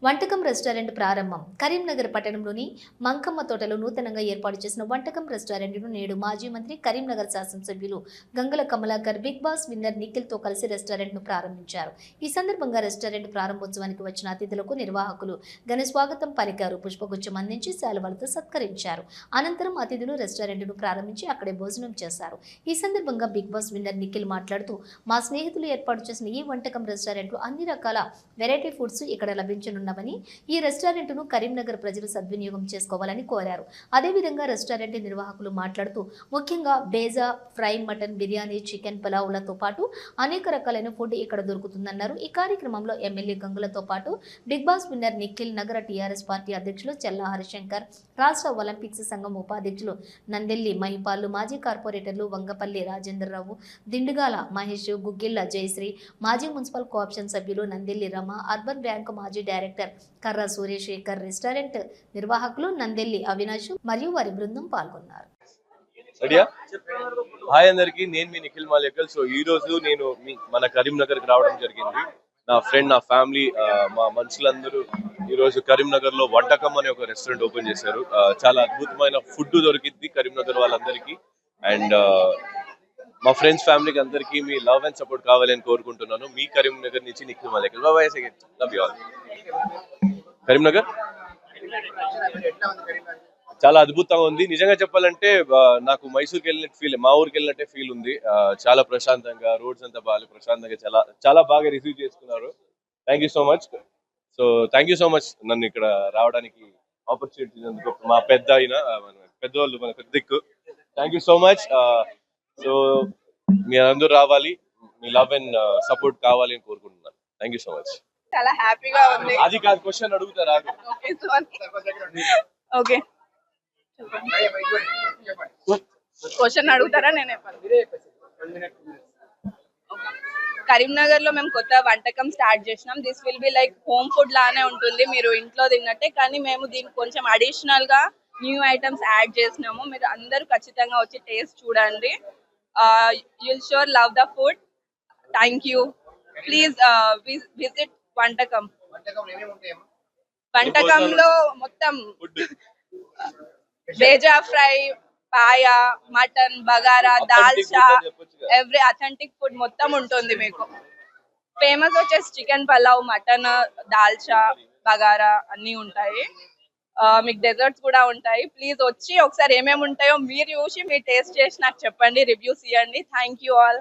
వంటకం రెస్టారెంట్ ప్రారంభం కరీంనగర్ పట్టణంలోని మంకమ్మ తోటలో నూతనంగా ఏర్పాటు చేసిన వంటకం రెస్టారెంట్ను నేడు మాజీ మంత్రి కరీంనగర్ శాసనసభ్యులు Gangula Kamalakar Bigg Boss winner నిఖిల్తో కలిసి రెస్టారెంట్ను ప్రారంభించారు. ఈ సందర్భంగా రెస్టారెంట్ ప్రారంభోత్సవానికి వచ్చిన అతిథులకు నిర్వాహకులు ఘన స్వాగతం పలికారు. పుష్పగుచ్చం అందించి శాలువాలతో సత్కరించారు. అనంతరం అతిథులు రెస్టారెంట్ను ప్రారంభించి అక్కడే భోజనం చేశారు. ఈ సందర్భంగా బిగ్ బాస్ విన్నర్ నిఖిల్ మాట్లాడుతూ, మా స్నేహితులు ఏర్పాటు చేసిన ఈ వంటకం రెస్టారెంట్లో అన్ని రకాల వెరైటీ ఫుడ్స్ ఇక్కడ లభించనున్న ఈ రెస్టారెంట్ను కరీంనగర్ ప్రజలు సద్వినియోగం చేసుకోవాలని కోరారు. అదేవిధంగా రెస్టారెంట్ నిర్వాహకులు మాట్లాడుతూ, ముఖ్యంగా bheja fry, mutton, biryani, chicken, పులావులతో పాటు అనేక రకాలైన ఫుడ్ ఇక్కడ దొరుకుతుందన్నారు. ఈ కార్యక్రమంలో ఎమ్మెల్యే గంగులతో పాటు బిగ్ బాస్ విన్నర్ నిఖిల్, నగర టీఆర్ఎస్ పార్టీ అధ్యక్షులు చెల్లా హరిశంకర్, రాష్ట్ర ఒలింపిక్స్ సంఘం ఉపాధ్యక్షులు నందెల్లి మహిపాలు, మాజీ కార్పొరేటర్లు వంగపల్లి రాజేంద్రరావు, దిండుగాల మహేష్, గుగ్గిళ్ల జయశ్రీ, మాజీ మున్సిపల్ కోఆప్షన్ సభ్యులు నందెల్లి రమ, అర్బన్ బ్యాంకు మాజీ డైరెక్టర్ కర్ర సూర్యశేఖర్, రెస్టారెంట్ నిర్వాహకులు నందెల్లి అవినాష్ మరియు వారి బృందం పాల్గొన్నారు. హాయ్ అందరికి, నేను మీ నిఖిల్ మాలేకల్. సో ఈ రోజు నేను మన కరీంనగర్ కి రావడం జరిగింది. నా ఫ్రెండ్, నా ఫ్యామిలీ, మా మనుషులందరూ ఈ రోజు కరీంనగర్ లో వంటకం అనే ఒక రెస్టారెంట్ ఓపెన్ చేశారు. చాలా అద్భుతమైన ఫుడ్ దొరికింది కరీంనగర్ వాళ్ళందరికీ. అండ్ మా ఫ్రెండ్స్, ఫ్యామిలీకి అందరికీ మీ లవ్ అండ్ సపోర్ట్ కావాలని కోరుకుంటున్నాను. మీ కరీంనగర్ నుంచి Nikhil Maliakkal. Bye bye. Love you all. Karimnagar చాలా అద్భుతంగా ఉంది. నిజంగా చెప్పాలంటే నాకు మైసూర్కి వెళ్ళినట్టు ఫీల్, మా ఊరికి వెళ్ళినట్టే ఫీల్ ఉంది. చాలా ప్రశాంతంగా, రోడ్స్ అంతా బాగా ప్రశాంతంగా, చాలా చాలా బాగా రిసీవ్ చేసుకున్నారు. Thank you so much. So thank you so much నన్ను ఇక్కడ రావడానికి ఆపర్చునిటీ ఇచ్చినందుకు. మా పెద్ద అయిన పెద్దవాళ్ళు, మన పెద్ద దిక్కు. Thank you so much. So మీ అందరూ రావాలి, మీ లవ్ అండ్ సపోర్ట్ కావాలి అని కోరుకుంటున్నాను. Thank you so much. చాలా హ్యాపీగా ఉంది. అది కాదు, క్వశ్చన్ అడుగుతారా? ఓకే, క్వశ్చన్ అడుగుతారా? నేను కరీంనగర్ లో మేము కొత్త వంటకం స్టార్ట్ చేసినాం. This will be like home food లానే ఉంటుంది, మీరు ఇంట్లో తిన్నట్టే. కానీ మేము దీనికి కొంచెం అడిషనల్ గా న్యూ ఐటమ్స్ యాడ్ చేసినాము. మీరు అందరూ ఖచ్చితంగా వచ్చి టేస్ట్ చూడండి. You'll sure love the food. Thank you. Please visit వంటకం. వంటకంలో మొత్తం bheja fry, paya, mutton, bagara, dalcha, every authentic food మొత్తం ఉంటుంది మీకు. ఫేమస్ వచ్చేసి చికెన్ పలావ్, మటన్, దాల్చా, బగారా అన్నీ ఉంటాయి. మీకు డెజర్ట్స్ కూడా ఉంటాయి. ప్లీజ్ వచ్చి ఒకసారి ఏమేమి ఉంటాయో మీరు చూసి మీరు టేస్ట్ చేసి నాకు చెప్పండి, రివ్యూస్ ఇవ్వండి. Thank you all.